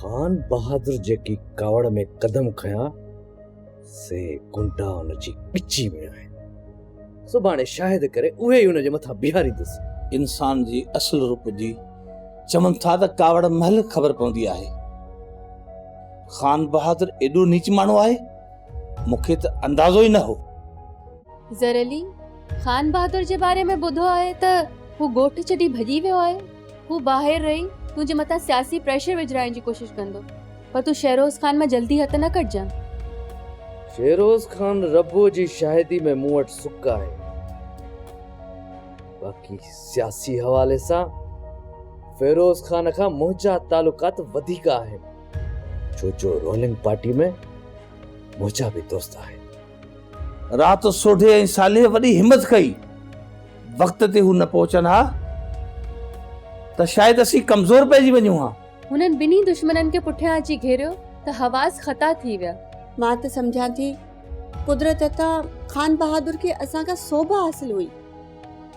खान बहादुर जेकी कावड़ में कदम खया से गुंडा उन जी पिची में आए सुभाणे शायद करे उहे उन जे मथा बिहारी दस इंसान जी असल रूप जी चमन था त कावड़ महल खबर पवंदी आहे। खान बहादुर एडो नीच माण्हू आहे मूंखे त अंदाज़ो ई न हो। ज़रली खान बहादुर जे बारे में ॿुधो आहे त हू ॻोठ छॾी भॼी वियो आहे। हू ॿाहिरि रही तुंहिंजे मथां सियासी प्रेशर विझराइण जी कोशिश कंदो, पर तूं शेरोज़ खान मां जल्दी हथ न कढजां। शेरोज खान रबो जी शाहिदी में मूं वटि सुक आहे, बाक़ी सियासी हवाले सां फेरोज खान खां मुंहिंजा तालुकात वधीक आहिनि, छो जो रोलिंग पार्टी में मुंहिंजा बि दोस्त आहिनि। रात सोढे ऐं साले वॾी हिम्मत कई, वक़्त ते हू न पहुचनि हा त शायदि असीं कमज़ोर पइजी वञूं हा। हुननि ॿिन्ही दुश्मननि खे पुठियां अची घेरियो त हवास ख़ता थी विया। मां त सम्झां थी कुदरत तां खान बहादुर खे असां खां सोभा हासिल हुई,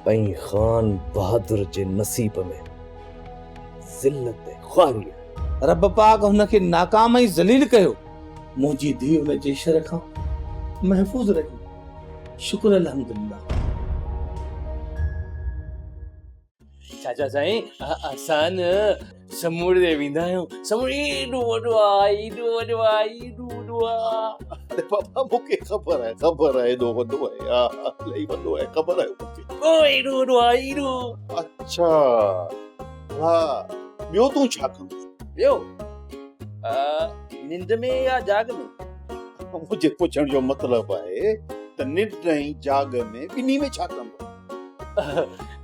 ऐं खान बहादुर जे नसीब में ज़िल्लत ख़्वारी। रब पाक हुनखे नाकाम ऐं ज़लील कयो, मुंहिंजी धीउ हुन जे शर खां महफ़ूज़ रही। शुक्र अल्हम्दुलिल्लाह। चाचा साईं असां न समुंड वेंदा आहियूं। समुंड एॾो वॾो आहे, एॾो वॾो आहे, एॾो वॾो आहे। अरे पापा मूंखे ख़बर आहे एॾो वॾो आहे, हा इलाही वॾो आहे, ख़बर आहे मूंखे। ओ एॾो वॾो आहे, एॾो। अच्छा हा, ॿियो तूं छा कंदो? ॿियो निंद में या जाग में? मुंहिंजे पुछण जो मतिलबु आहे त निंड ऐं जाग में ॿिन्ही में छा कंदो?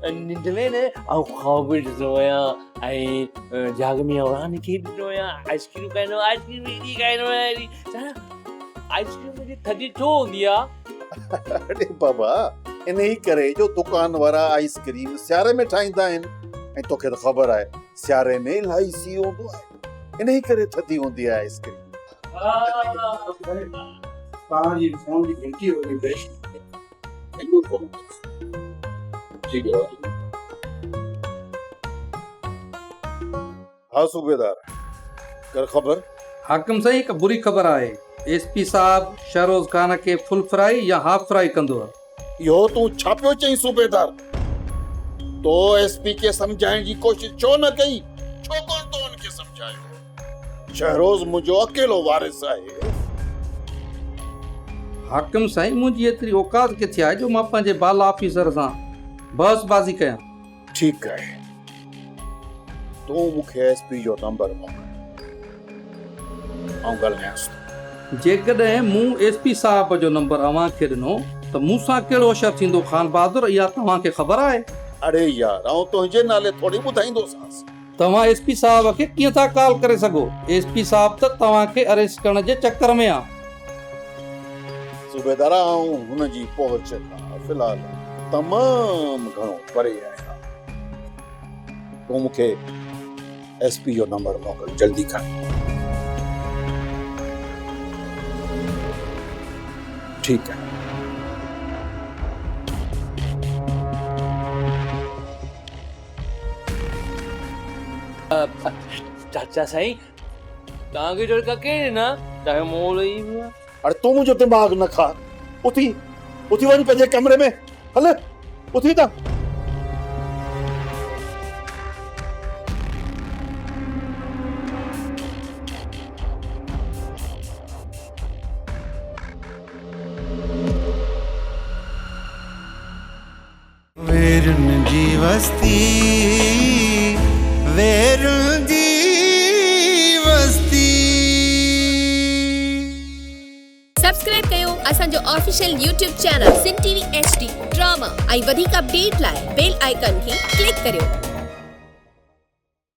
निंड में न ख़्वाब ॾिसंदो आहियां ऐं जाग में औरान खे ॾिसंदो आहियां। आइस्क्रीम खाईंदो, आइस्क्रीम एॾी खाईंदो आहियां। आइस्क्रीम मुंहिंजी थधी छो हूंदी आहे? अरे बाबा इन ई करे जो दुकान वारा आइस्क्रीम सियारे में ठाहींदा आहिनि, ऐं तोखे त ख़बर आहे सियारे में इलाही सीउ हूंदो आहे, इन ई करे थधी हूंदी आहे आइस्क्रीम। तव्हांजी फोन जी घंटी हो गई बेश। हाँ सूबेदार कर ख़बर। हाकिम साईं हिकु बुरी ख़बर आहे, एसपी साहब शहरोज खान खे फुल फ्राई या हाफ फ्राई कंदो आहे। इहो तूं छा पियो चईं सूबेदार? तो एसपी खे सम्झाइण जी कोशिश छो न कई? छो कोन तो उनखे सम्झायो? शहरोज मुंहिंजो अकेलो वारिस आहे। हाकिम साईं मुंहिंजी एतिरी औकात किथे आहे जो मां पंहिंजे बाला ऑफिसर सां बहसबाज़ी कयां। ठीकु आहे, तूं मूंखे एसपी जो नंबर मोकिल, आउं ॻाल्हायांसि। जेकॾहिं मूं एसपी साहब जो नंबर अव्हांखे ॾिनो त मूंसां कहिड़ो शर थींदो खान बहादुर, इहा तव्हांखे ख़बर आहे? अरे यार आउं तुंहिंजे नाले थोरी ॿुधाईंदोसांसि। तव्हां एसपी साहब खे कीअं था कॉल करे सघो? एसपी साहब त तव्हांखे अरेस्ट करण जे चक्कर में आहे। सूबेदार आउं हुनजी पहुच खां फ़िलहाल तमामु घणो परे आहियां। तूं मूंखे एसपी जो नंबर मोकिल, जल्दी कर। ठीकु आहे। चाचा साईं तव्हांखे जो केरु न तव्हांखे मोल ई अरे तूं मुंहिंजो दिमाग़ न खा। उथी वञ पंहिंजे कमरे में, हल उथी था। वेरुन जी वस्ती, वेरुन जी वस्ती। सब्सक्राइब कयो असांजो official YouTube channel Sindh TV HD drama ऐं वधीक अपडेट लाइ बेल आइकन खे क्लिक करियो।